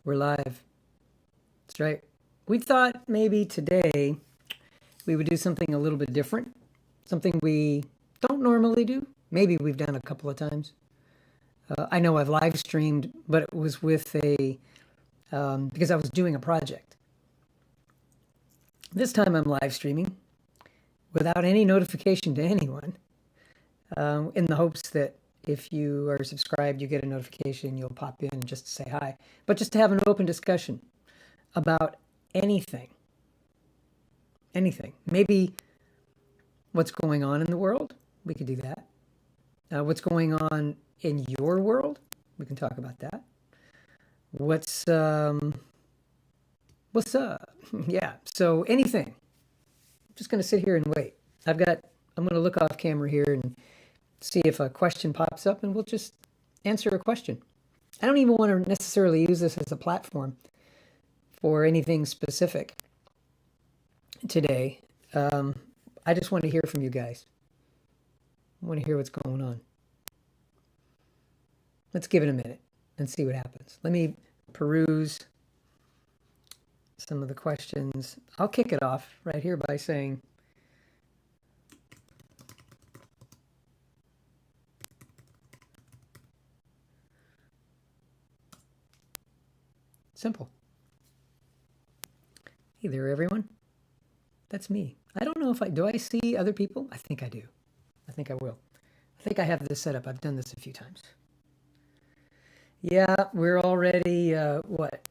We're live. That's right. We thought maybe today we would do something a little bit different, something we don't normally do. Maybe we've done a couple of times. I know I've live streamed, but it was with because I was doing a project. This time I'm live streaming without any notification to anyone, in the hopes that if you are subscribed, you get a notification, you'll pop in just to say hi. But just to have an open discussion about anything. Anything. Maybe what's going on in the world, we could do that. What's going on in your world, we can talk about that. What's up? Yeah, so anything. I'm just going to sit here and wait. I'm going to look off camera here and see if a question pops up, and we'll just answer a question. I don't even want to necessarily use this as a platform for anything specific today. I just want to hear from you guys. I want to hear what's going on. Let's give it a minute and see what happens. Let me peruse some of the questions. I'll kick it off right here by saying, simple. Hey there, everyone. That's me. I don't know if do I see other people? I think I do. I think I will. I think I have this set up. I've done this a few times. Yeah, we're already, what?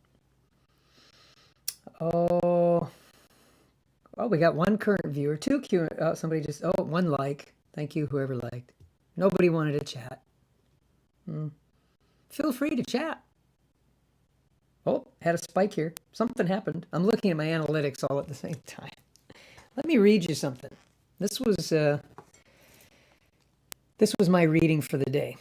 Oh, we got one current viewer, two somebody just, one like. Thank you, whoever liked. Nobody wanted to chat. Feel free to chat. Oh, had a spike here. Something happened. I'm looking at my analytics all at the same time. Let me read you something. This was my reading for the day.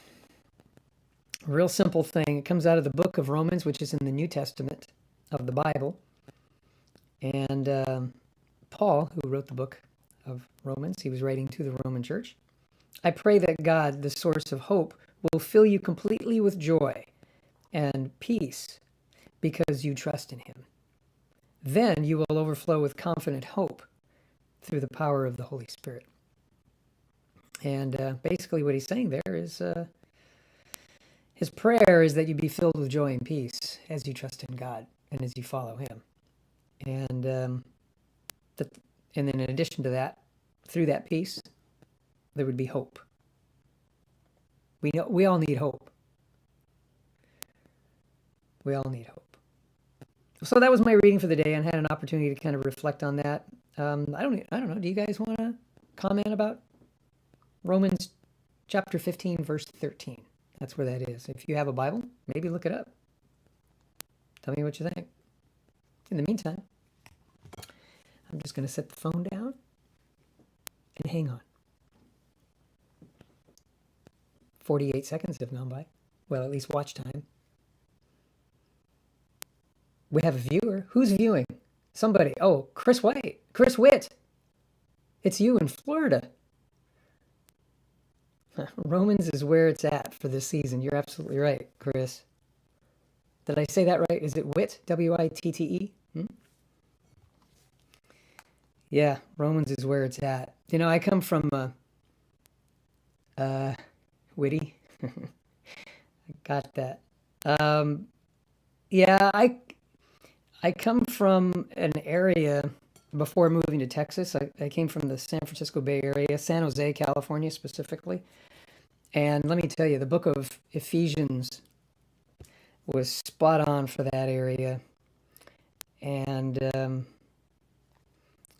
A real simple thing. It comes out of the book of Romans, which is in the New Testament of the Bible. And Paul, who wrote the book of Romans, he was writing to the Roman church. I pray that God, the source of hope, will fill you completely with joy and peace because you trust in him. Then you will overflow with confident hope through the power of the Holy Spirit. And basically what he's saying there is his prayer is that you be filled with joy and peace as you trust in God and as you follow him. And then in addition to that, through that peace, there would be hope. We all need hope. We all need hope. So that was my reading for the day, and had an opportunity to kind of reflect on that. I don't know. Do you guys want to comment about Romans chapter 15, verse 13? That's where that is. If you have a Bible, maybe look it up. Tell me what you think. In the meantime, I'm just going to set the phone down and hang on. 48 seconds have gone by. Well, at least watch time. We have a viewer. Who's viewing? Somebody. Oh, Chris Witt. It's you in Florida. Romans is where it's at for this season. You're absolutely right, Chris. Did I say that right? Is it Witt? W-I-T-T-E? Yeah, Romans is where it's at. You know, I come from witty. I got that. Yeah, I come from an area before moving to Texas. I came from the San Francisco Bay Area, San Jose, California specifically. And let me tell you, the book of Ephesians was spot on for that area. And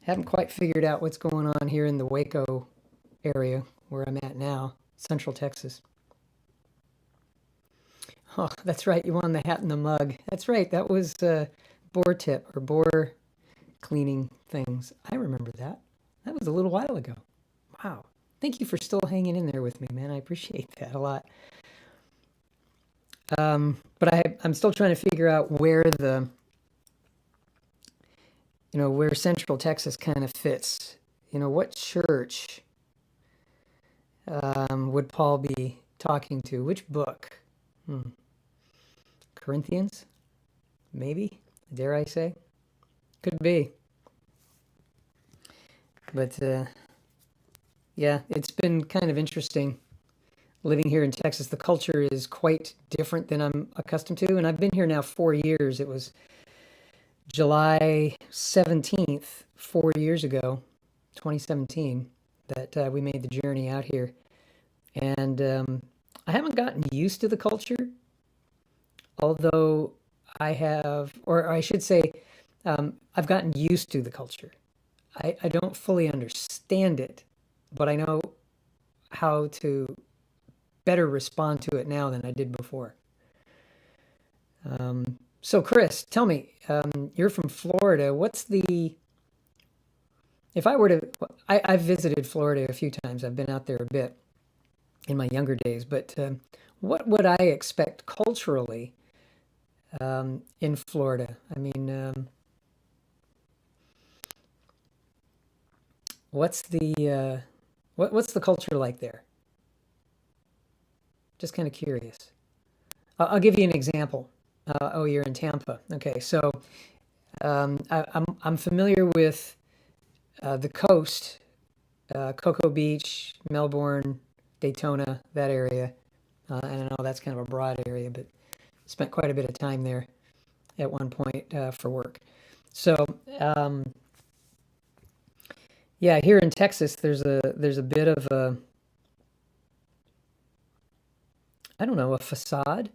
haven't quite figured out what's going on here in the Waco area where I'm at now, Central Texas. Oh, that's right. You won the hat and the mug. That's right. That was boar tip or boar cleaning things. I remember that. That was a little while ago. Wow. Thank you for still hanging in there with me, man. I appreciate that a lot. But I'm still trying to figure out where where Central Texas kind of fits. What church would Paul be talking to? Which book? Corinthians? maybe, dare I say? Could be. But yeah, it's been kind of interesting living here in Texas. The culture is quite different than I'm accustomed to, and I've been here now 4 years. It was July 17th, 4 years ago, 2017, that we made the journey out here. And I haven't gotten used to the culture, although I have, or I should say, I've gotten used to the culture. I don't fully understand it, but I know how to better respond to it now than I did before. So, Chris, tell me, you're from Florida. If I were to, I've visited Florida a few times. I've been out there a bit in my younger days, but what would I expect culturally in Florida? I mean, what's what's the culture like there? Just kind of curious. I'll give you an example. Oh, you're in Tampa. Okay, so I'm familiar with the coast, Cocoa Beach, Melbourne, Daytona, that area. And I know that's kind of a broad area, but spent quite a bit of time there at one point for work. So yeah, here in Texas, there's a bit of a, I don't know, a facade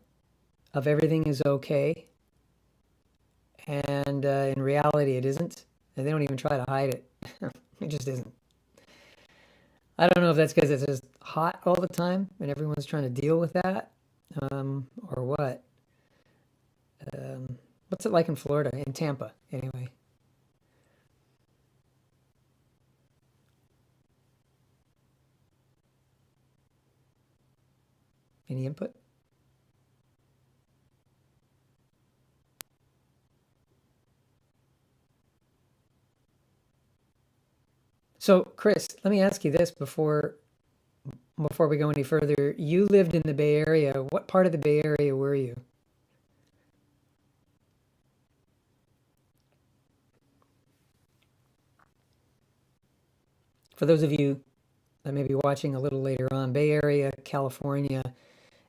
of everything is okay, and in reality, it isn't. And they don't even try to hide it. It just isn't. I don't know if that's because it's just hot all the time and everyone's trying to deal with that, or what. What's it like in Florida, in Tampa, anyway? Any input? So, Chris, let me ask you this before we go any further. You lived in the Bay Area. What part of the Bay Area were you? For those of you that may be watching a little later on, Bay Area, California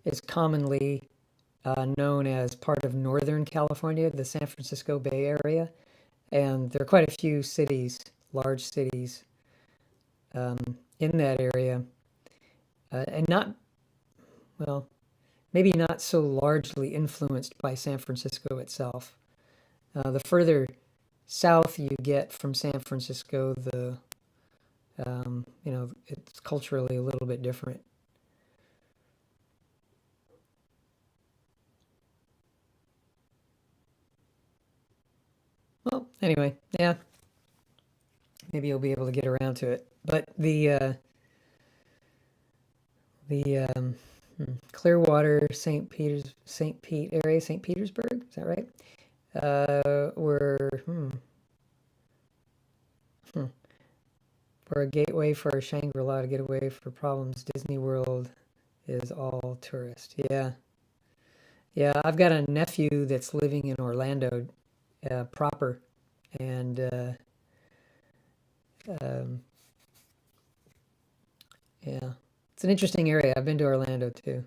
is commonly known as part of Northern California, the San Francisco Bay Area. And there are quite a few cities, large cities, in that area. And not, well, maybe not so largely influenced by San Francisco itself. The further south you get from San Francisco, it's culturally a little bit different. Well, anyway, yeah, maybe you'll be able to get around to it. But the Clearwater, St. Pete area, St. Petersburg, is that right? We're we're a gateway for Shangri-La to get away for problems. Disney World is all tourist. Yeah, yeah. I've got a nephew that's living in Orlando proper, and um, yeah, it's an interesting area. I've been to Orlando too.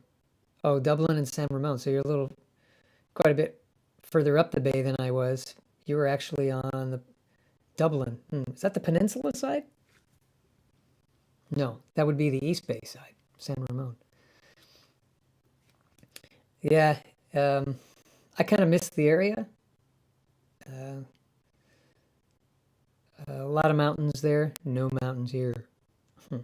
Oh, Dublin and San Ramon. So you're quite a bit further up the bay than I was. You were actually on the Dublin. Is that the peninsula side? No, that would be the East Bay side, San Ramon. Yeah, I kind of missed the area. Uh, a lot of mountains there, no mountains here. Hmm.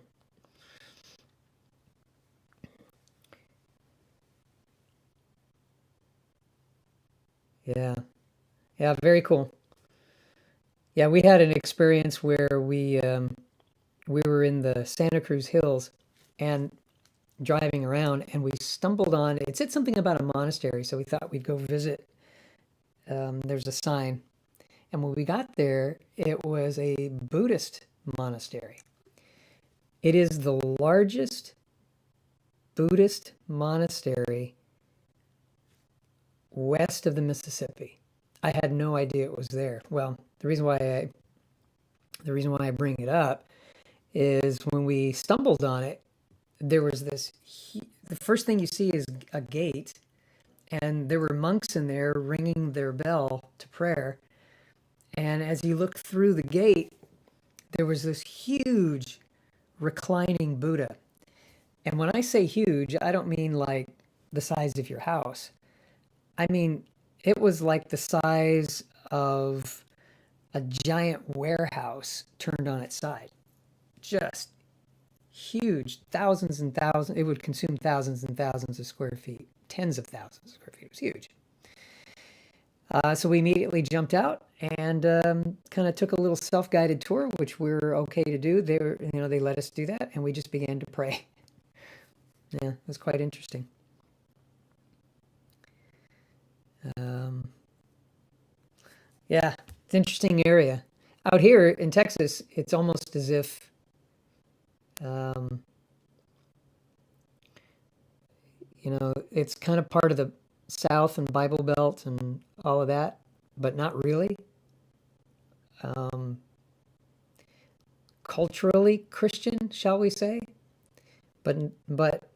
Yeah, yeah, very cool. Yeah, we had an experience where we were in the Santa Cruz Hills and driving around, and we stumbled on. It said something about a monastery, so we thought we'd go visit. There's a sign, and when we got there, it was a Buddhist monastery. It is the largest Buddhist monastery west of the Mississippi. I had no idea it was there. Well, the reason why I bring it up is when we stumbled on it, there was the first thing you see is a gate, and there were monks in there ringing their bell to prayer. And as you look through the gate, there was this huge reclining Buddha. And when I say huge, I don't mean like the size of your house. I mean, it was like the size of a giant warehouse turned on its side. Just huge, thousands and thousands. It would consume thousands and thousands of square feet, tens of thousands of square feet. It was huge. So we immediately jumped out and kind of took a little self-guided tour, which we were okay to do. They let us do that, and we just began to pray. Yeah, it was quite interesting. Yeah, it's an interesting area. Out here in Texas, it's almost as if it's kind of part of the South and Bible Belt and all of that, but not really. Culturally Christian, shall we say, but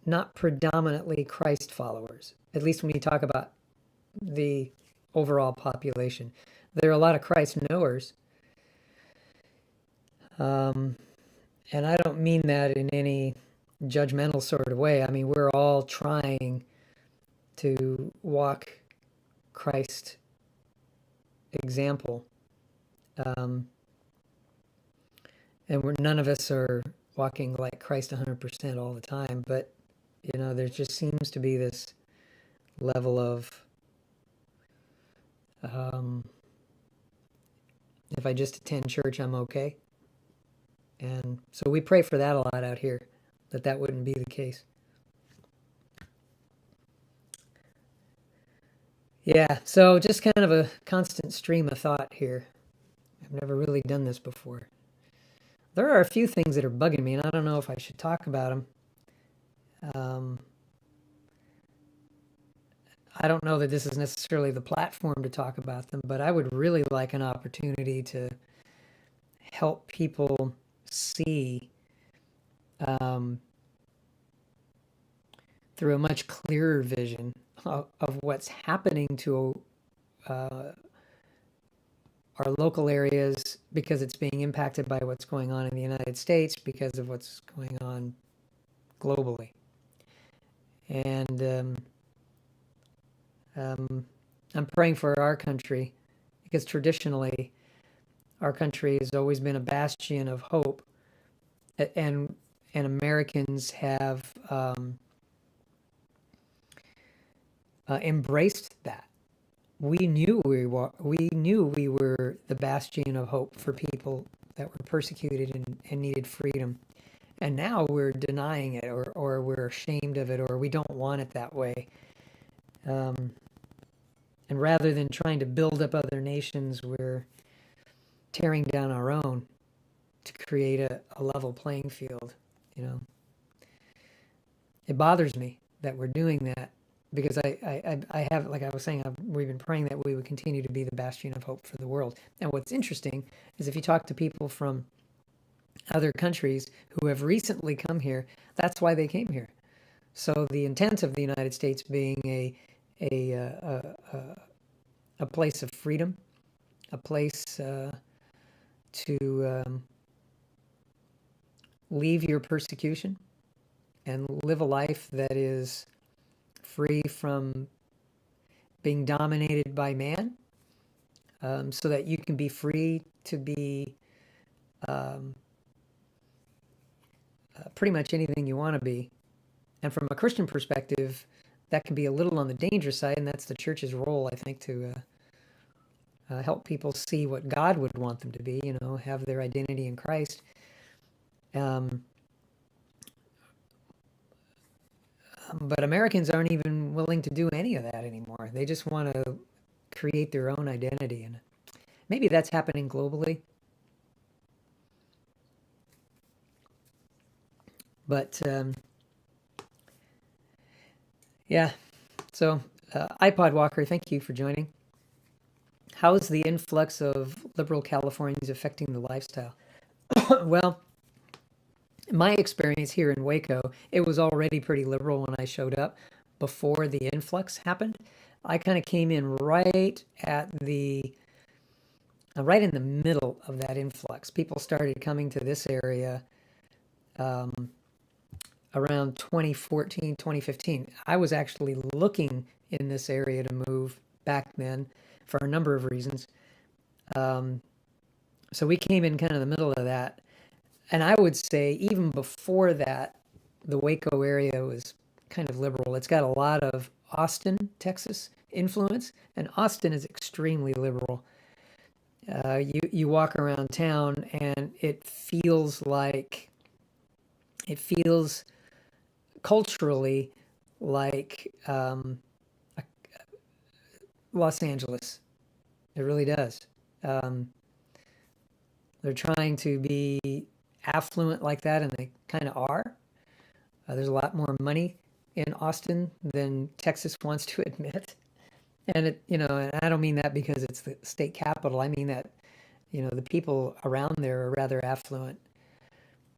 not predominantly Christ followers. At least when you talk about the overall population, there are a lot of Christ knowers, and I don't mean that in any judgmental sort of way. I mean, we're all trying to walk Christ example. And none of us are walking like Christ 100% all the time, but there just seems to be this level of if I just attend church, I'm okay. And so we pray for that a lot out here, that wouldn't be the case. Yeah, so just kind of a constant stream of thought here. I've never really done this before. There are a few things that are bugging me, and I don't know if I should talk about them. I don't know that this is necessarily the platform to talk about them, but I would really like an opportunity to help people see through a much clearer vision of what's happening to our local areas, because it's being impacted by what's going on in the United States, because of what's going on globally. And I'm praying for our country, because traditionally our country has always been a bastion of hope, and Americans have embraced that. We knew we were the bastion of hope for people that were persecuted and needed freedom. And now we're denying it, or we're ashamed of it, or we don't want it that way. And rather than trying to build up other nations, we're tearing down our own to create a level playing field. It bothers me that we're doing that, because I have, like I was saying, we've been praying that we would continue to be the bastion of hope for the world. And what's interesting is if you talk to people from other countries who have recently come here, that's why they came here. So the intent of the United States being a place of freedom, a place to leave your persecution and live a life that is free from being dominated by man, so that you can be free to be pretty much anything you want to be. And from a Christian perspective, that can be a little on the dangerous side, and that's the church's role, I think, to help people see what God would want them to be, have their identity in Christ. But Americans aren't even willing to do any of that anymore. They just want to create their own identity. And maybe that's happening globally. But yeah, so iPod Walker, thank you for joining. How is the influx of liberal Californians affecting the lifestyle? Well, my experience here in Waco, it was already pretty liberal when I showed up before the influx happened. I kind of came in right in the middle of that influx. People started coming to this area um, around 2014, 2015. I was actually looking in this area to move back then for a number of reasons. Um, so we came in kind of the middle of that. And I would say even before that, the Waco area was kind of liberal. It's got a lot of Austin, Texas influence, and Austin is extremely liberal. You walk around town and it feels culturally like Los Angeles. It really does. Um, they're trying to be affluent like that, and they kind of are. There's a lot more money in Austin than Texas wants to admit. And and I don't mean that because it's the state capital. I mean that, the people around there are rather affluent.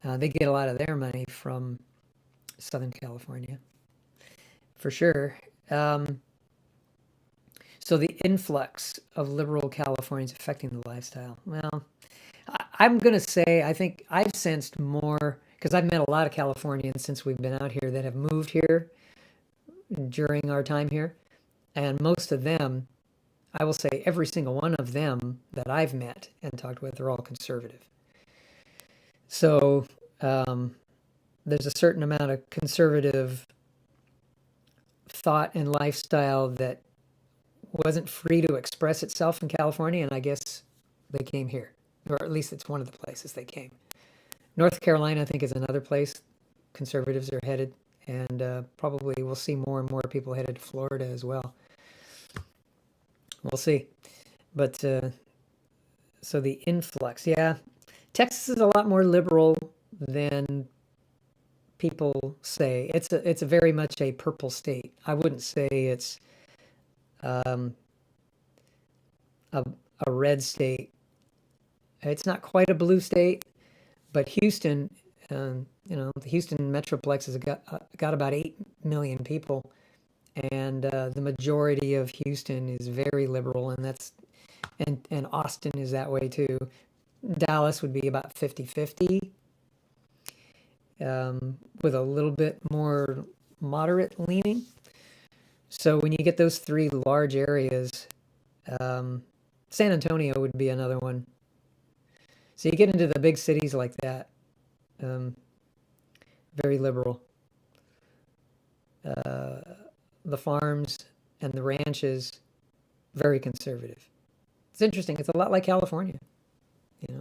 They get a lot of their money from Southern California, for sure. Um, so the influx of liberal Californians affecting the lifestyle. Well, I'm going to say I think I've sensed more because I've met a lot of Californians since we've been out here that have moved here during our time here. And most of them, I will say every single one of them that I've met and talked with are all conservative. So there's a certain amount of conservative thought and lifestyle that wasn't free to express itself in California, and I guess they came here, or at least it's one of the places they came. North Carolina, I think, is another place conservatives are headed, and probably we'll see more and more people headed to Florida as well. We'll see. But so the influx, yeah. Texas is a lot more liberal than people say. It's a very much a purple state. I wouldn't say it's um, a, a red state. It's not quite a blue state, but Houston, the Houston Metroplex has got about 8 million people, and the majority of Houston is very liberal, and Austin is that way too. Dallas would be about 50-50, with a little bit more moderate leaning. So when you get those three large areas, San Antonio would be another one. So you get into the big cities like that, very liberal. The farms and the ranches, very conservative. It's interesting. It's a lot like California.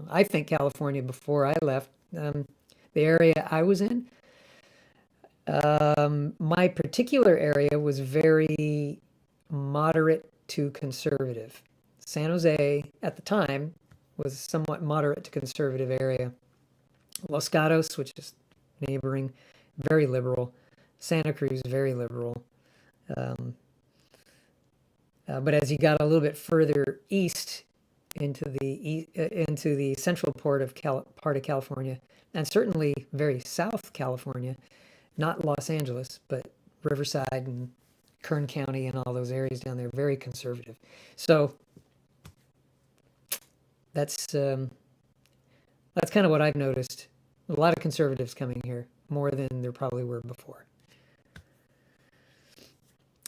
I think California before I left, the area I was in, my particular area was very moderate to conservative. San Jose at the time was a somewhat moderate to conservative area. Los Gatos, which is neighboring, very liberal. Santa Cruz, very liberal. But as you got a little bit further east into the central part of California, and certainly very South California, not Los Angeles, but Riverside and Kern County and all those areas down there, very conservative. So that's kind of what I've noticed. A lot of conservatives coming here, more than there probably were before.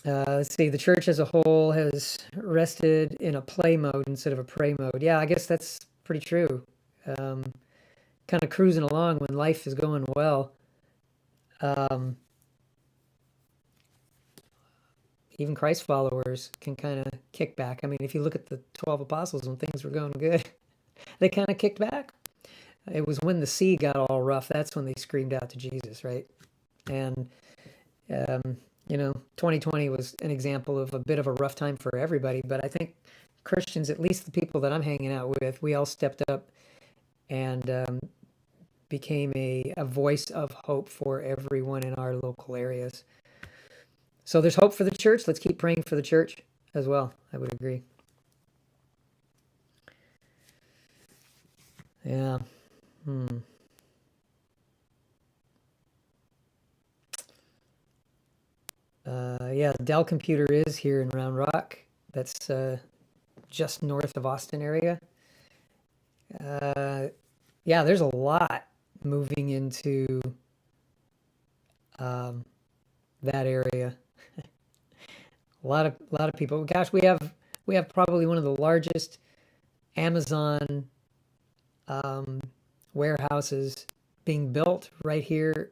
Let's see, the church as a whole has rested in a play mode instead of a pray mode. Yeah, I guess that's pretty true. Kind of cruising along when life is going well. Even Christ followers can kind of kick back. I mean, if you look at the 12 apostles when things were going good, they kind of kicked back. It was when the sea got all rough, that's when they screamed out to Jesus, right? And 2020 was an example of a bit of a rough time for everybody, but I think Christians, at least the people that I'm hanging out with, we all stepped up and became a voice of hope for everyone in our local areas. So there's hope for the church. Let's keep praying for the church as well. I would agree. Yeah. Hmm. Yeah, Dell Computer is here in Round Rock. That's just north of Austin area. Uh, yeah, there's a lot moving into um, that area. A lot of people. Gosh, we have probably one of the largest Amazon um, warehouses being built right here.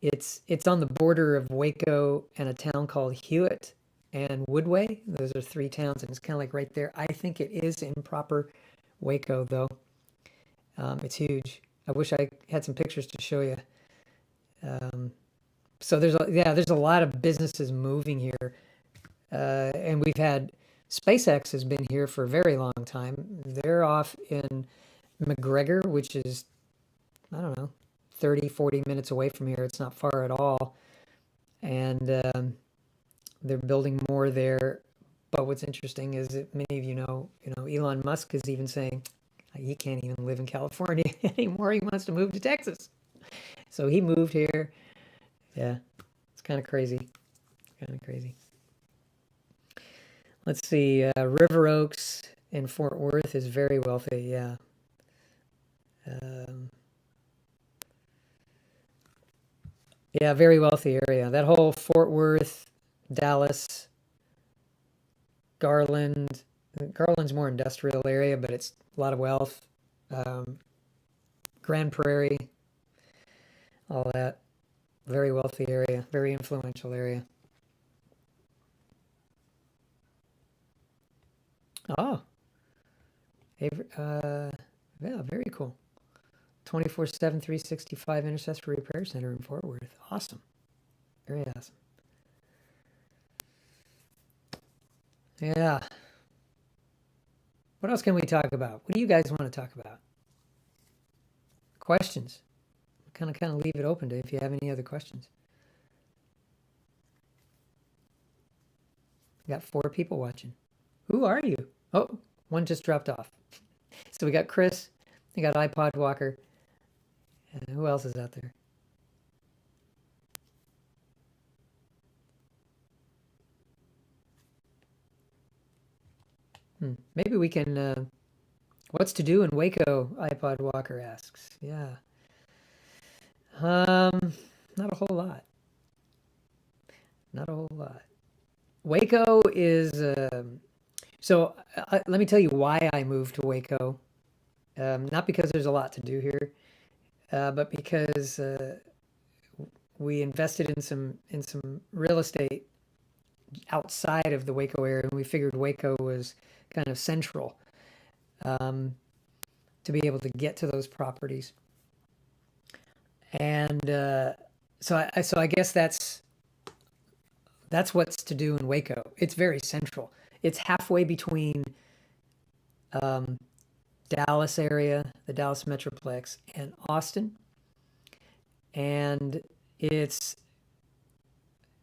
It's on the border of Waco and a town called Hewitt and Woodway. Those are three towns, and it's kind of like right there. I think it is in proper Waco, though. It's huge. I wish I had some pictures to show you. Um, so there's a lot of businesses moving here, and we've had SpaceX has been here for a very long time. They're off in McGregor, which is, I don't know, 30, 40 minutes away from here. It's not far at all. And they're building more there. But what's interesting is that many of Elon Musk is even saying he can't even live in California anymore. He wants to move to Texas. So he moved here. Yeah, it's kind of crazy. Kind of crazy. Let's see. River Oaks in Fort Worth is very wealthy. Yeah. Um, yeah, very wealthy area. That whole Fort Worth, Dallas, Garland. Garland's more industrial area, but it's a lot of wealth. Um, Grand Prairie, all that. Very wealthy area, very influential area. Oh, yeah, very cool. 24/7, 365 Intercessory Repair Center in Fort Worth. Awesome. Very awesome. Yeah. What else can we talk about? What do you guys want to talk about? Questions? Kind of leave it open to if you have any other questions. We got 4 people watching. Who are you? Oh, one just dropped off. So we got Chris, we got iPod Walker, and who else is out there? Maybe we can. What's to do in Waco? iPod Walker asks. Yeah. Not a whole lot. Not a whole lot. Waco is. Let me tell you why I moved to Waco. Not because there's a lot to do here, but because we invested in some real estate outside of the Waco area, and we figured Waco was kind of central um, to be able to get to those properties. And so I guess that's what's to do in Waco. It's very central. It's halfway between um, Dallas area, the Dallas Metroplex, and Austin, and it's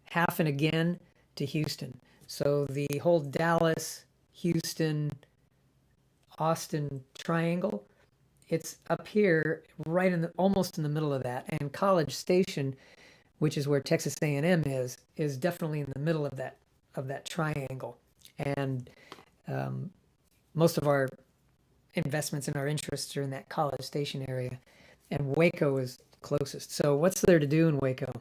half and again to Houston. So the whole Dallas, Houston, Austin triangle, it's up here, right in the almost in the middle of that. And College Station, which is where Texas A&M is definitely in the middle of that triangle. And um, most of our investments and our interests are in that College Station area, and Waco is closest. So what's there to do in Waco?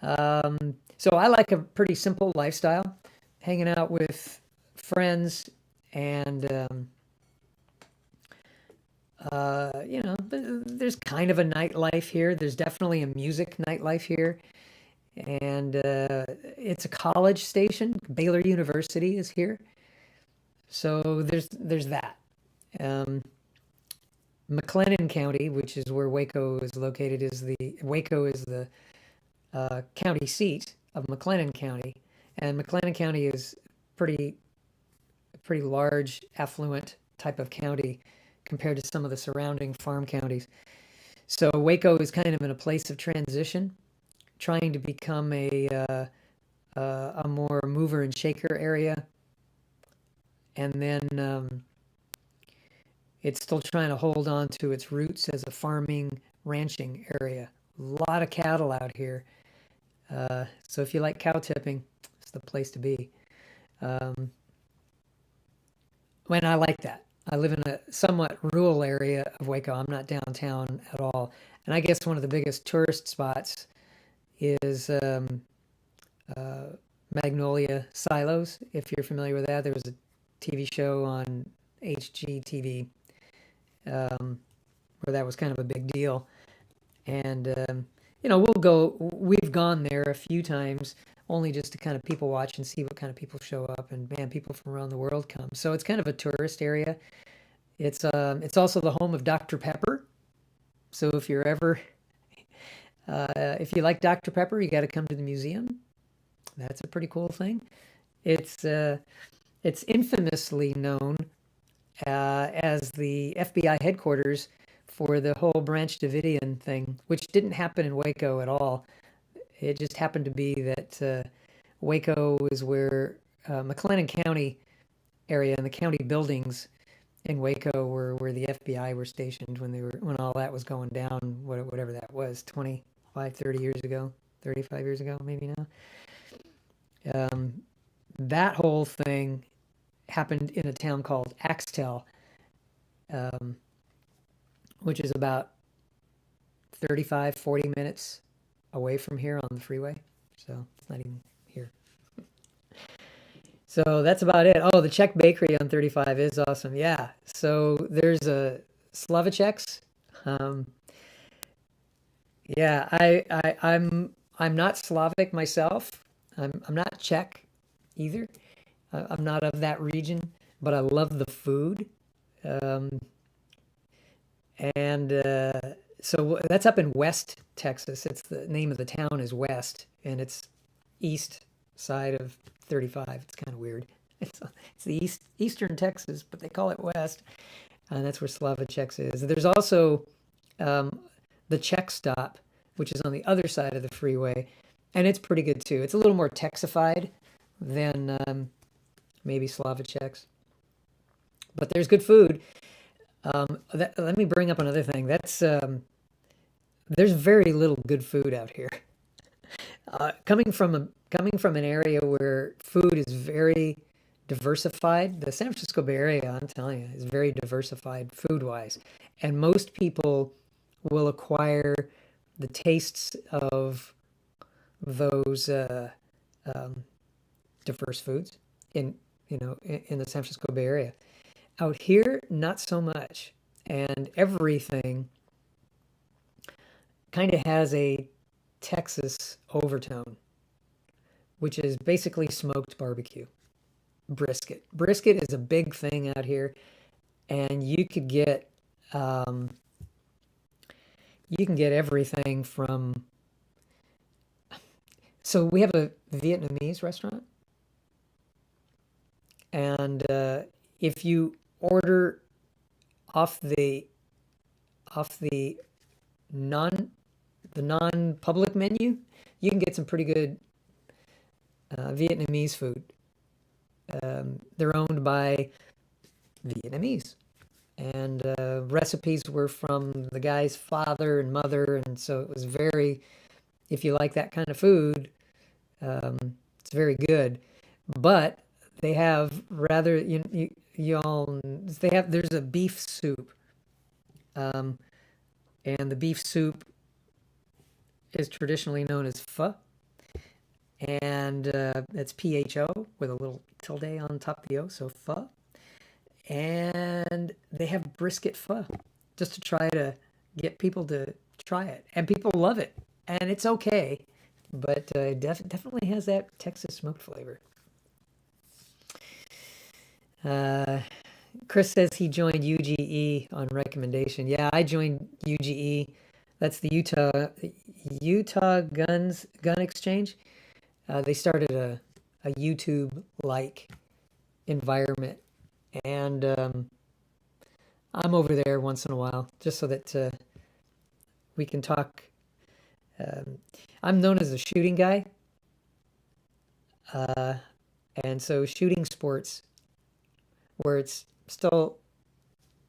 So I like a pretty simple lifestyle, hanging out with friends, and there's kind of a nightlife here. There's definitely a music nightlife here, and it's a college station. Baylor University is here, so there's that. Um, McLennan County, which is where Waco is located, is the county seat of McLennan County, and McLennan County is pretty pretty large, affluent type of county compared to some of the surrounding farm counties. So Waco is kind of in a place of transition, trying to become a more mover and shaker area, and then It's still trying to hold on to its roots as a farming, ranching area. A lot of cattle out here. So if you like cow tipping, it's the place to be. Um, when I like that. I live in a somewhat rural area of Waco. I'm not downtown at all. And I guess one of the biggest tourist spots is uh, Magnolia Silos. If you're familiar with that, there was a TV show on HGTV where that was kind of a big deal. And we've gone there a few times only just to kind of people watch and see what kind of people show up. And man, people from around the world come. So it's kind of a tourist area. It's also the home of Dr. Pepper. So if you like Dr. Pepper, you got to come to the museum. That's a pretty cool thing. It's it's infamously known as the FBI headquarters for the whole Branch Davidian thing, which didn't happen in Waco at all. It just happened to be that Waco is where McLennan County area and the county buildings in Waco were where the FBI were stationed when all that was going down, whatever that was, 25, 30 years ago, 35 years ago, maybe now. That whole thing happened in a town called Axtell, um, which is about 35, 40 minutes away from here on the freeway. So it's not even here. So that's about it. Oh, the Czech bakery on 35 is awesome. Yeah. So there's a Slavaceks. Um, yeah, I'm not Slavic myself. I'm not Czech either. I'm not of that region, but I love the food. Um, and so that's up in West Texas. It's the name of the town is West, and it's east side of 35. It's kind of weird. It's the eastern Texas, but they call it West, and that's where Slavaceks is. There's also um, the Czech stop, which is on the other side of the freeway, and it's pretty good too. It's a little more Texified than maybe Slavaceks, but there's good food. Let me bring up another thing. There's very little good food out here. Coming from an area where food is very diversified, the San Francisco Bay Area, I'm telling you, is very diversified food wise, and most people will acquire the tastes of those um, diverse foods in in the San Francisco Bay Area. Out here, not so much, and everything kind of has a Texas overtone, which is basically smoked barbecue. Brisket. Brisket is a big thing out here, and um, you can get everything from. So we have a Vietnamese restaurant, and if you order off the non non-public menu, you can get some pretty good Vietnamese food. They're owned by Vietnamese, and recipes were from the guy's father and mother, and so it was very. If you like that kind of food, um, it's very good. But they have rather you all they have there's a beef soup, um, and the beef soup is traditionally known as pho, and it's PHO with a little tilde on top of the O, so pho. And they have brisket pho just to try to get people to try it, and people love it, and it's okay, but it definitely has that Texas smoked flavor. Uh, Chris says he joined UGE on recommendation. Yeah, I joined UGE. That's the Utah Gun Exchange. They started a YouTube like environment, and I'm over there once in a while just so that we can talk. Um, I'm known as a shooting guy, uh, and so shooting sports where it's still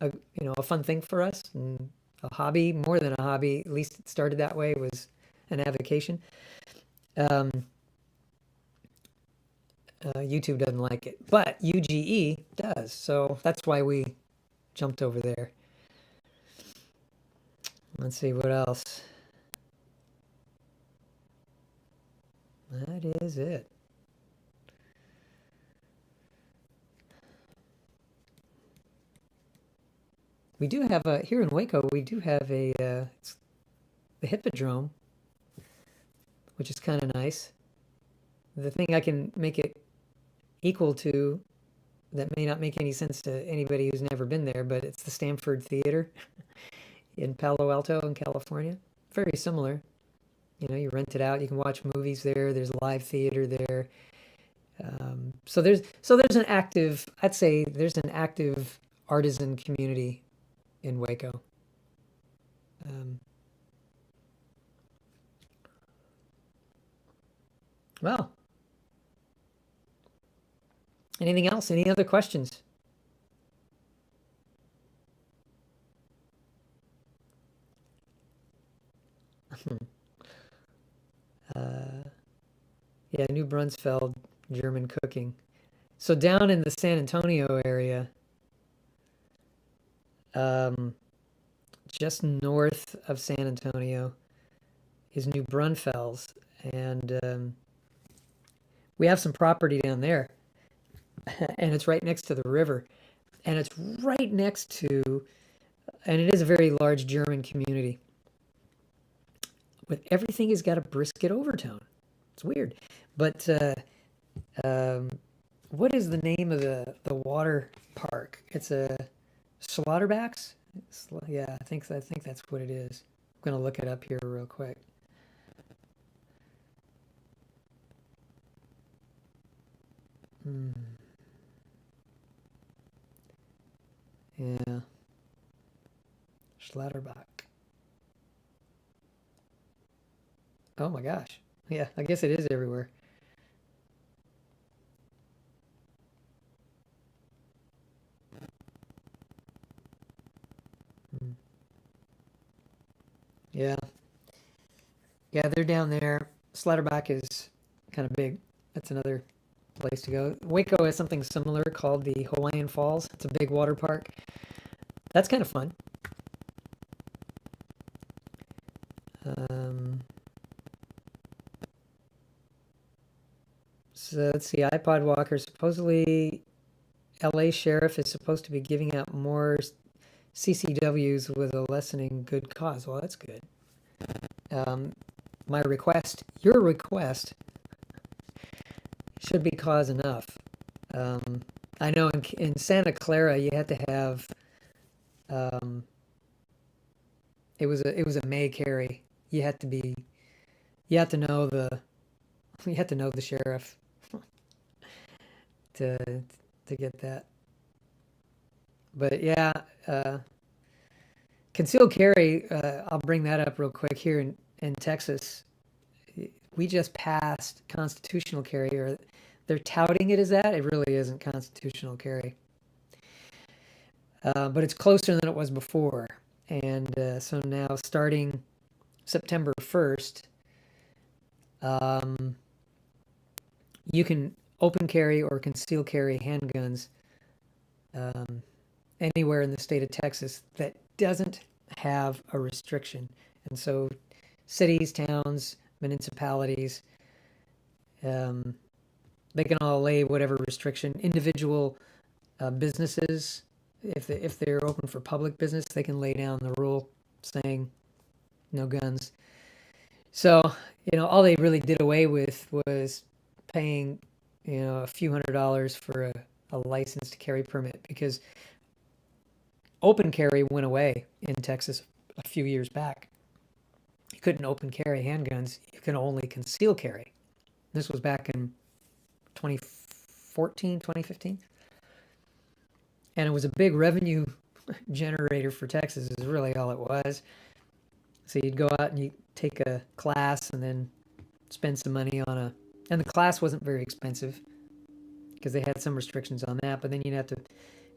a fun thing for us and a hobby, more than a hobby. At least it started that way. It was an avocation. Um, YouTube doesn't like it, but UGE does. So that's why we jumped over there. Let's see what else. That is it. We do have a, here in Waco, we do have a, it's the Hippodrome, which is kind of nice. The thing I can make it equal to that may not make any sense to anybody who's never been there, but it's the Stanford Theater in Palo Alto in California. Very similar. You know, you rent it out, you can watch movies there, there's live theater there. So there's an active, I'd say there's an active artisan community in Waco. Well, anything else? Any other questions? Yeah, New Brunsfeld, German cooking. So down in the San Antonio area, just north of San Antonio is New Braunfels, and we have some property down there, and it's right next to the river, and it's right next to, and it is a very large German community. But everything has got a brisket overtone. It's weird, but what is the name of the water park? It's a Slaughterbacks. Yeah, I think that's what it is. I'm gonna look it up here real quick. Yeah, Schlotterbach. Oh my gosh. Yeah, I guess it is everywhere. Yeah. Yeah, they're down there. Slaughterback is kind of big. That's another place to go. Waco has something similar called the Hawaiian Falls. It's a big water park. That's kind of fun. So let's see, iPod Walker. Supposedly, LA Sheriff is supposed to be giving out more CCWs with a lessening good cause. Well, that's good. My request, your request, should be cause enough. I know in Santa Clara you had to have. It was a May carry. You had to be. You had to know the. You had to know the sheriff to get that. But yeah, concealed carry. I'll bring that up real quick here in Texas. We just passed constitutional carry, or they're touting it as that. It really isn't constitutional carry. But it's closer than it was before. And so now, starting September 1st, you can open carry or conceal carry handguns anywhere in the state of Texas that doesn't have a restriction. And so cities, towns, municipalities, they can all lay whatever restriction. Individual businesses, if they're open for public business, they can lay down the rule saying no guns. So, all they really did away with was paying, a few $100s for a license to carry permit, because open carry went away in Texas a few years back. You couldn't open carry handguns. You could only conceal carry. This was back in 2014, 2015. And it was a big revenue generator for Texas, is really all it was. So you'd go out and you take a class and then spend some money on and the class wasn't very expensive because they had some restrictions on that, but then you'd have to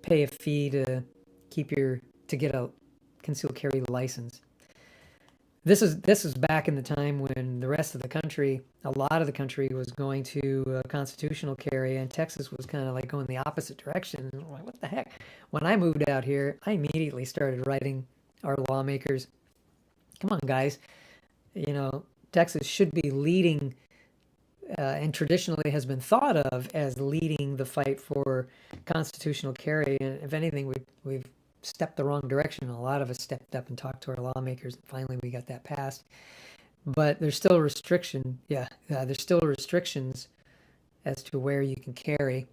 pay a fee to to get a concealed carry license. This is back in the time when the rest of the country, a lot of the country, was going to constitutional carry, and Texas was kind of like going the opposite direction. And I'm like, what the heck? When I moved out here, I immediately started writing our lawmakers, come on, guys, Texas should be leading, and traditionally has been thought of as leading the fight for constitutional carry. And if anything, we've stepped the wrong direction. A lot of us stepped up and talked to our lawmakers, and finally we got that passed. But there's still there's still restrictions as to where you can carry,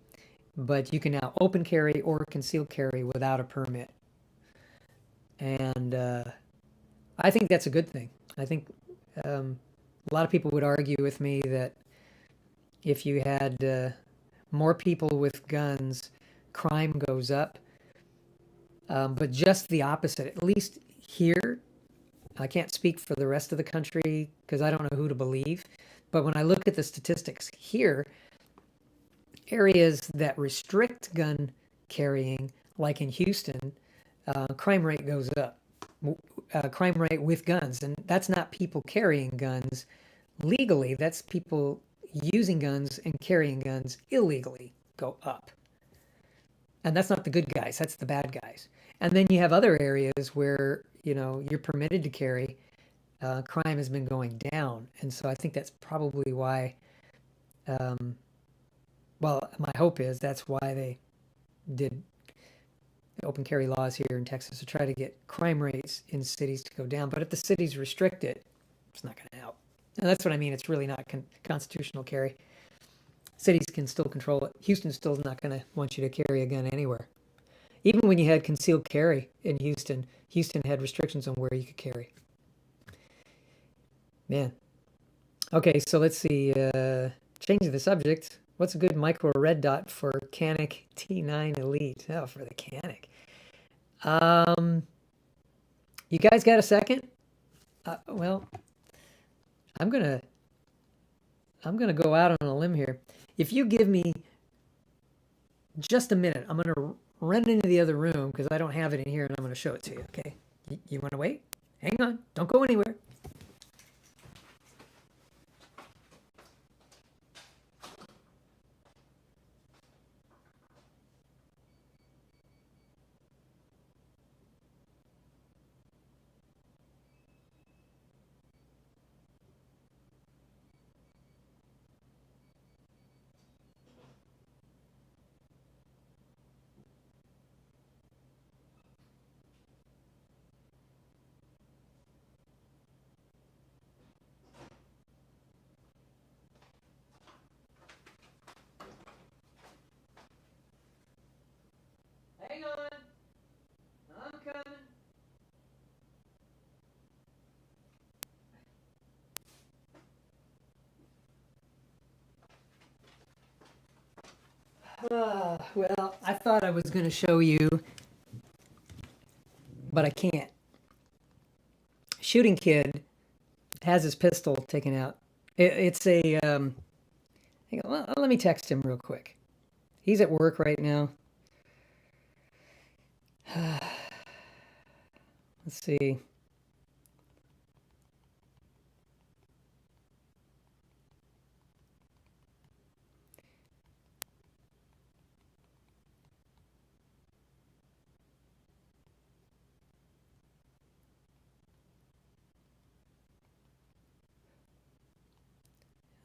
but you can now open carry or concealed carry without a permit. And I think that's a good thing. I think a lot of people would argue with me that if you had more people with guns, crime goes up. But just the opposite, at least here. I can't speak for the rest of the country because I don't know who to believe. But when I look at the statistics here, areas that restrict gun carrying, like in Houston, crime rate goes up. Crime rate with guns. And that's not people carrying guns legally. That's people using guns and carrying guns illegally go up. And that's not the good guys. That's the bad guys. And then you have other areas where, you're permitted to carry. Crime has been going down. And so I think that's probably why, my hope is that's why they did open carry laws here in Texas, to try to get crime rates in cities to go down. But if the cities restrict it, it's not going to help. And that's what I mean. It's really not constitutional carry. Cities can still control it. Houston still is not going to want you to carry a gun anywhere. Even when you had concealed carry in Houston, Houston had restrictions on where you could carry. Man. Okay, so let's see. Changing the subject. What's a good micro red dot for Canik T9 Elite? Oh, for the Canik. You guys got a second? Well, I'm gonna go out on a limb here. If you give me just a minute, I'm gonna run into the other room because I don't have it in here, and I'm gonna show it to you. Okay? You want to wait? Hang on. Don't go anywhere. Hang on. I'm coming. Well, I thought I was going to show you, but I can't. Shooting kid has his pistol taken out. It's a, hang on, let me text him real quick. He's at work right now. Let's see.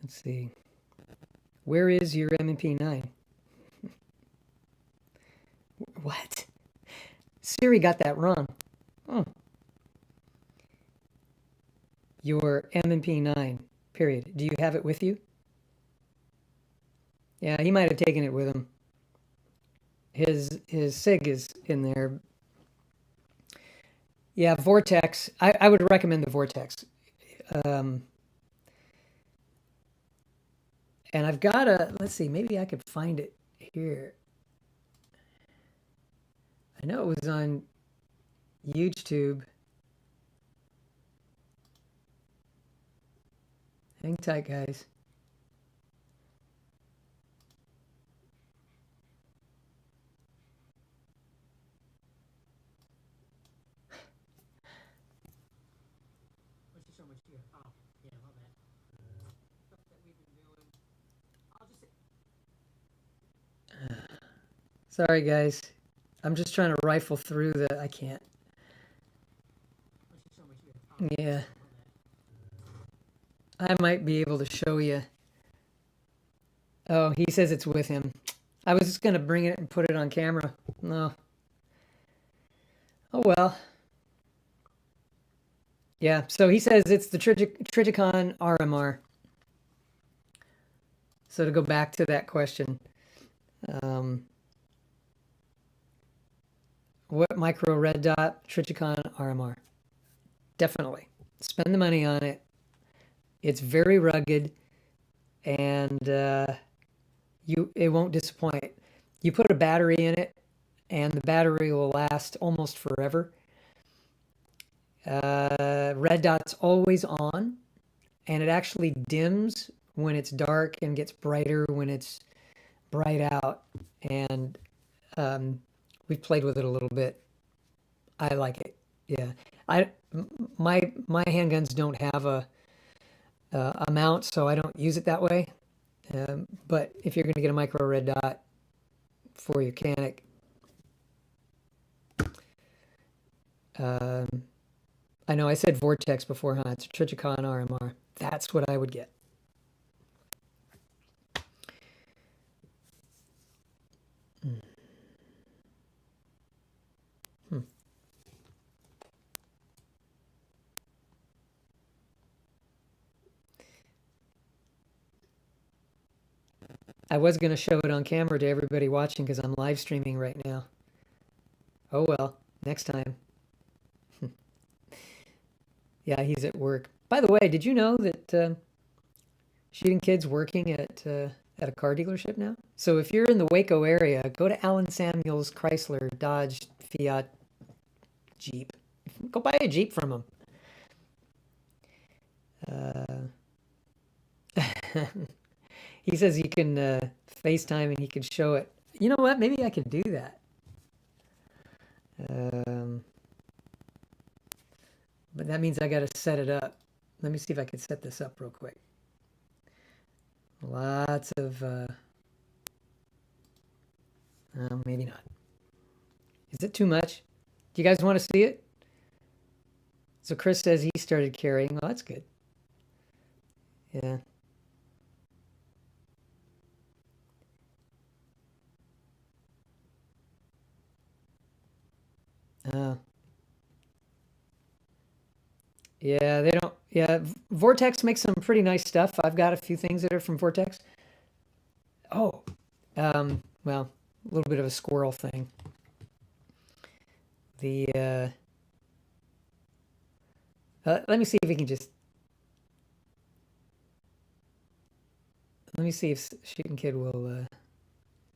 Let's see. Where is your MP9? What? Siri got that wrong. Oh. Your MP9, period. Do you have it with you? Yeah, he might have taken it with him. His SIG is in there. Yeah, Vortex. I would recommend the Vortex. And I've got let's see, maybe I could find it here. I know it was on YouTube. Hang tight, guys. Sorry, guys. I'm just trying to rifle through the... I can't. Yeah. I might be able to show you. Oh, he says it's with him. I was just going to bring it and put it on camera. No. Oh, well. Yeah, so he says it's the Trijicon Rmr. So to go back to that question, what micro red dot? Trijicon Rmr. Definitely. Spend the money on it. It's very rugged, and it won't disappoint. You put a battery in it, and the battery will last almost forever. Red dot's always on, and it actually dims when it's dark and gets brighter when it's bright out. And we've played with it a little bit. I like it. Yeah, my handguns don't have a mount, so I don't use it that way. But if you're going to get a micro red dot for your Canik, I know I said Vortex before, huh? It's a Trijicon Rmr. That's what I would get. I was going to show it on camera to everybody watching because I'm live streaming right now. Oh well, next time. Yeah, he's at work. By the way, did you know that shooting kid's working at a car dealership now? So if you're in the Waco area, go to Alan Samuels Chrysler, Dodge, Fiat, Jeep. Go buy a Jeep from him. He says you can FaceTime and he can show it. You know what? Maybe I could do that. But that means I got to set it up. Let me see if I can set this up real quick. Lots of... maybe not. Is it too much? Do you guys want to see it? So Chris says he started carrying. Well, that's good. Yeah. Yeah, they don't. Yeah, Vortex makes some pretty nice stuff. I've got a few things that are from Vortex. Oh, well, a little bit of a squirrel thing. The let me see if we can just. Let me see if Shooting Kid will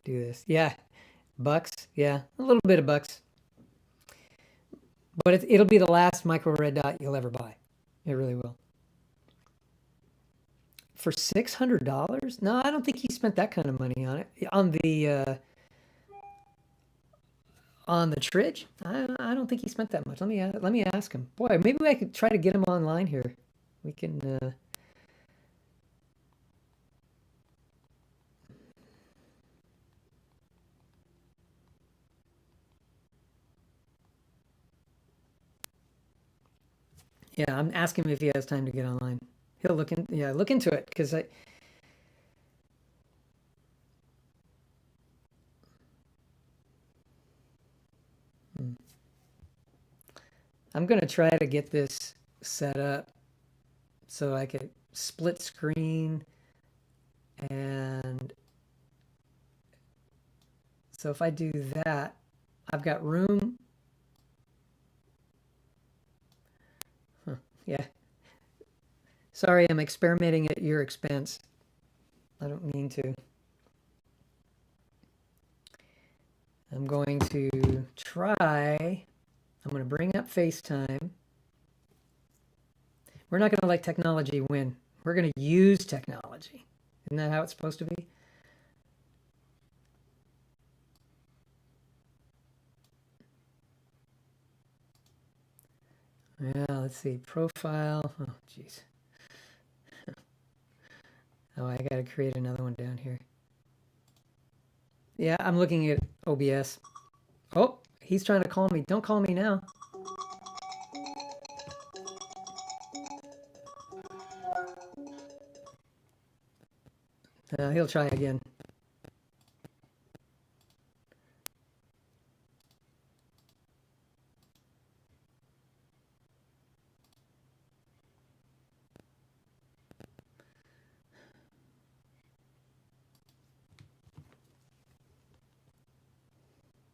do this. Yeah, bucks. Yeah, a little bit of bucks. But it'll be the last micro red dot you'll ever buy. It really will. For $600? No, I don't think he spent that kind of money on it. On the Tridge? I don't think he spent that much. Let me ask him. Boy, maybe I could try to get him online here. We can. Yeah, I'm asking him if he has time to get online. He'll look into it because I'm gonna try to get this set up so I could split screen, and so if I do that, I've got room. Yeah. Sorry, I'm experimenting at your expense. I don't mean to. I'm going to try. I'm going to bring up FaceTime. We're not going to let technology win. We're going to use technology. Isn't that how it's supposed to be? Yeah, let's see. Profile. Oh, jeez. Oh, I gotta create another one down here. Yeah, I'm looking at OBS. Oh, he's trying to call me. Don't call me now. He'll try again.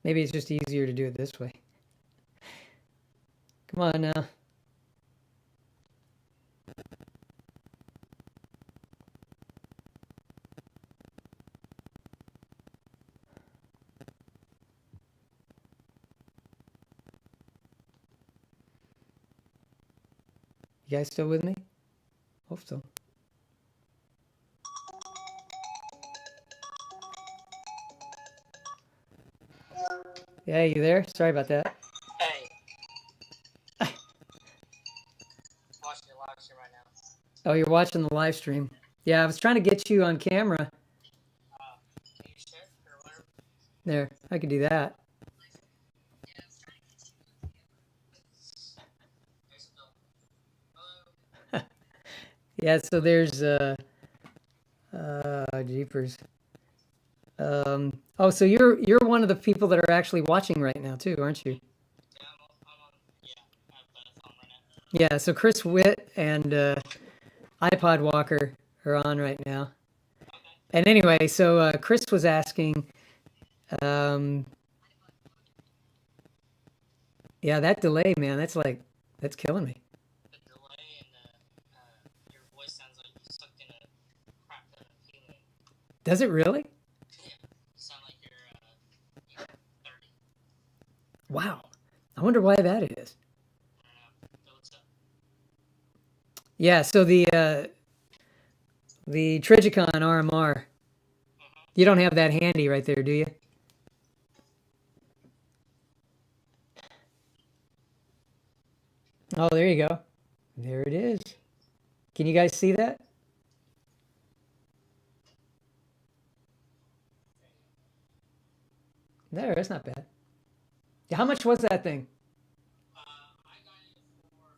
Maybe it's just easier to do it this way. Come on now. You guys still with me? Hope so. Yeah, you there? Sorry about that. Hey. Watching your live stream right now. Oh, you're watching the live stream. Yeah, I was trying to get you on camera. Can you share or whatever? There, I could do that. Yeah, so there's jeepers. Oh, so you're one of the people that are actually watching right now too, aren't you? Yeah, I'm on. Yeah, I have the phone right now. Yeah, so Chris Witt and iPod Walker are on right now. Okay. And anyway, so Chris was asking, yeah, that delay, man, that's killing me. The delay and your voice sounds like you sucked in a crap ton of helium. Does it really? Yeah, you sound like you're 30. Wow. I wonder why that is. I don't know. What's up? Yeah, so the Trijicon Rmr. You don't have that handy right there, do you? Oh, there you go. There it is. Can you guys see that? There, that's not bad. How much was that thing? I got it for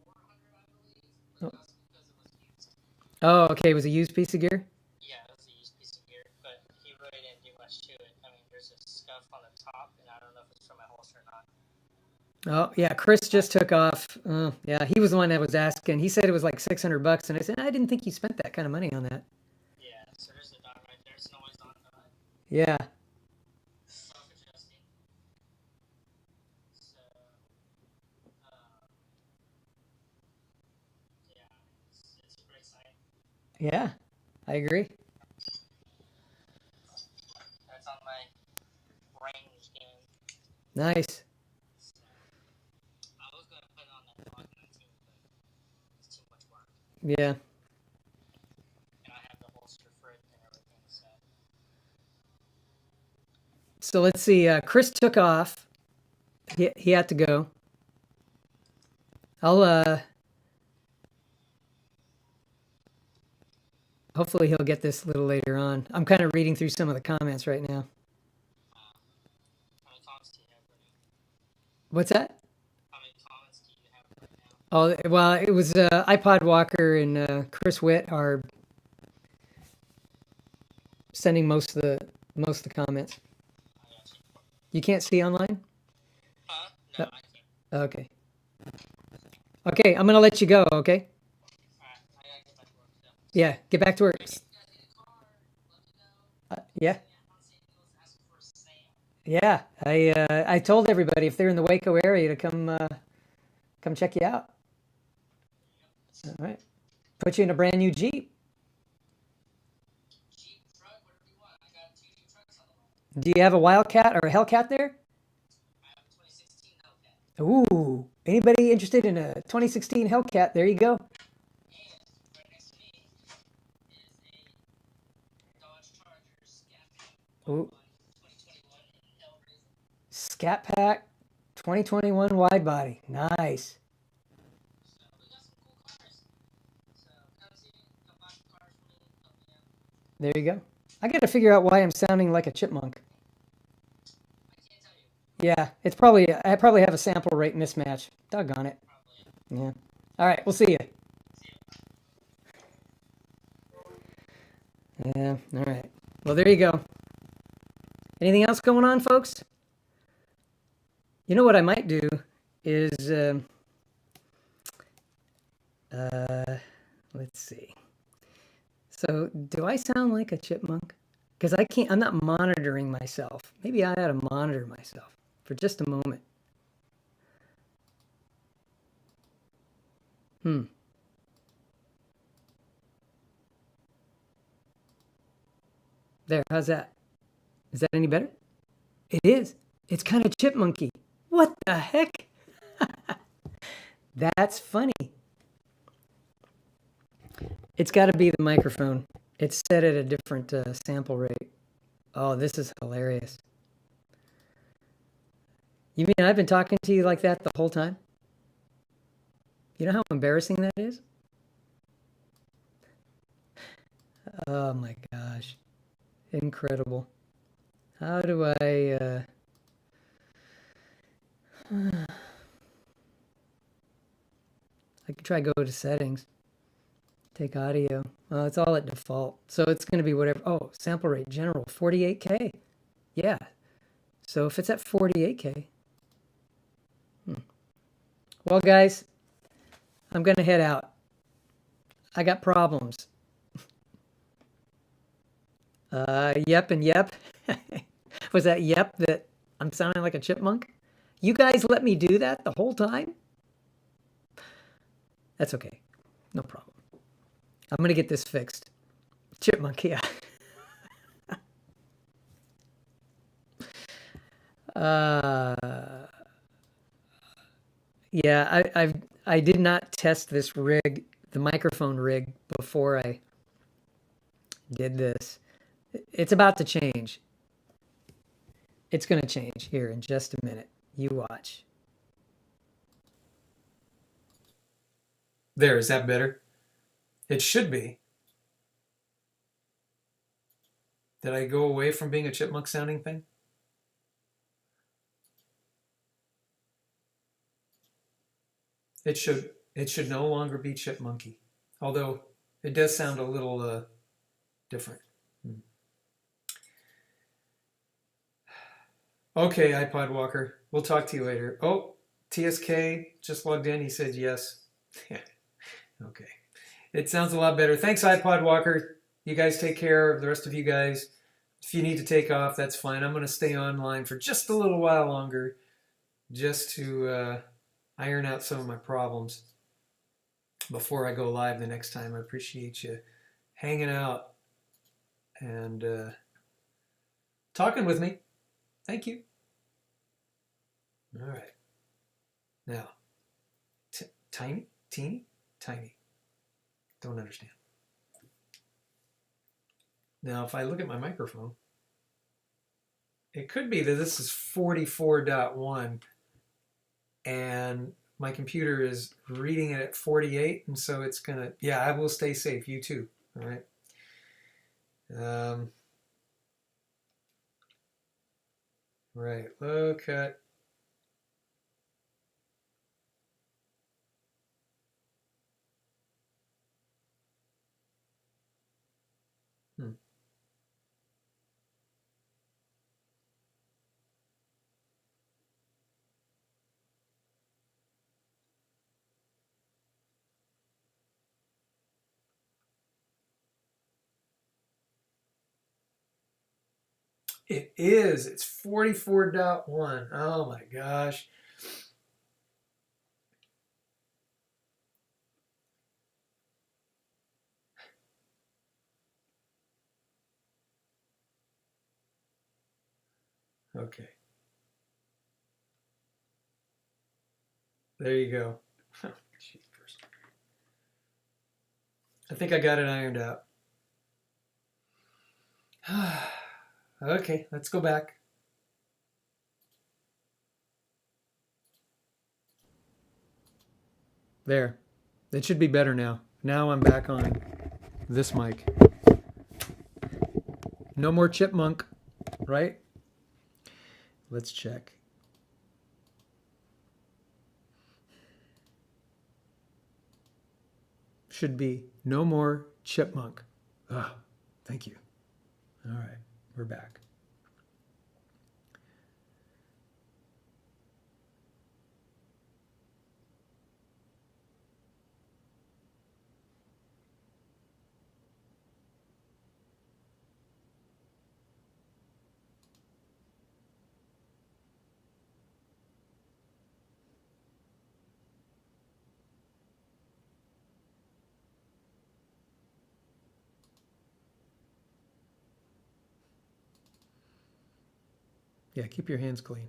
400, I believe, but that's because it was used. Oh, okay. It was a used piece of gear? Yeah, it was a used piece of gear, but he really didn't do much to it. I mean, there's a scuff on the top, and I don't know if it's from my holster or not. Oh, yeah. Chris just took off. Yeah, he was the one that was asking. He said it was like $600, and I said, I didn't think you spent that kind of money on that. Yeah, so there's the dot right there. It's an always on dot. Yeah. Self-adjusting. So, yeah, it's a great sign. Yeah, I agree. That's on my range game. Nice. So, I was going to put it on that Glock 19, but it's too much work. Yeah. And I have the holster for it and everything, so. So let's see. Chris took off. He had to go. I'll hopefully he'll get this a little later on. I'm kind of reading through some of the comments right now. How many comments do you have right now? What's that? How many comments do you have right now? Oh, well, it was iPod Walker and Chris Witt are sending most of the comments. I got you. You can't see online? No, I can't. Okay. Okay, I'm gonna let you go. Okay. Alright, I gotta get back to work now. Yeah, get back to work. You guys get a car, let me know. Yeah. Ask for a sale. Yeah, I told everybody if they're in the Waco area to come check you out. All right, put you in a brand new Jeep. Jeep, truck, whatever you want. I got 2 Jeep trucks on the line. Do you have a Wildcat or a Hellcat there? I have a 2016 Hellcat. Ooh, anybody interested in a 2016 Hellcat? There you go. And right next to me is a Dodge Charger Scat Pack. Ooh. 2021 in Hellraiser. Scat Pack 2021 wide body. Nice. There you go. I got to figure out why I'm sounding like a chipmunk. I can't tell you. Yeah, it's probably I probably have a sample rate mismatch. Doggone it. Probably. Yeah. All right, we'll see you. See you. Yeah. All right. Well, there you go. Anything else going on, folks? You know what I might do is let's see. So, do I sound like a chipmunk? Because I can't. I'm not monitoring myself. Maybe I ought to monitor myself for just a moment. There. How's that? Is that any better? It is. It's kind of chipmunky. What the heck? That's funny. It's got to be the microphone. It's set at a different sample rate. Oh, this is hilarious. You mean I've been talking to you like that the whole time? You know how embarrassing that is? Oh my gosh. Incredible. How do I... I could try go to settings. Take audio. Oh, it's all at default. So it's going to be whatever. Oh, sample rate general, 48K. Yeah. So if it's at 48K. Well, guys, I'm going to head out. I got problems. Yep and yep. Was that yep that I'm sounding like a chipmunk? You guys let me do that the whole time? That's okay. No problem. I'm going to get this fixed. Chipmunk, yeah. Yeah, I did not test this rig, the microphone rig, before I did this. It's about to change. It's going to change here in just a minute. You watch. There, is that better? It should be. Did I go away from being a chipmunk sounding thing? It should no longer be chipmunky. Although it does sound a little different. Okay, iPod Walker. We'll talk to you later. Oh, TSK just logged in. He said yes. Okay. It sounds a lot better. Thanks, iPod Walker. You guys take care of the rest of you guys. If you need to take off, that's fine. I'm going to stay online for just a little while longer just to iron out some of my problems before I go live the next time. I appreciate you hanging out and talking with me. Thank you. All right. Now, tiny, teeny, tiny. Don't understand. Now, if I look at my microphone, it could be that this is 44.1 and my computer is reading it at 48, and so it's gonna, yeah, I will stay safe. You too. All right. Right, low cut. It is. It's 44.1. Oh my gosh. Okay. There you go. I think I got it ironed out. Okay, let's go back. There. It should be better now. Now I'm back on this mic. No more chipmunk, right? Let's check. Should be no more chipmunk. Ah, thank you. All right, we're back. Yeah, keep your hands clean.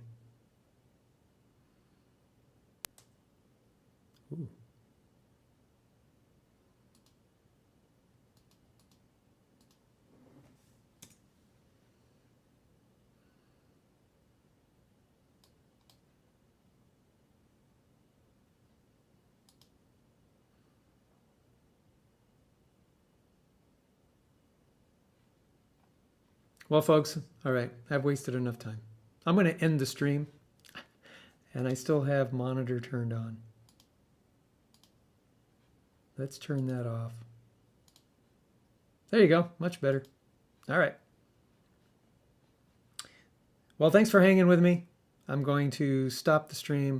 Ooh. Well, folks, all right, I've wasted enough time. I'm going to end the stream, and I still have monitor turned on. Let's turn that off. There you go, much better. All right. Well, thanks for hanging with me. I'm going to stop the stream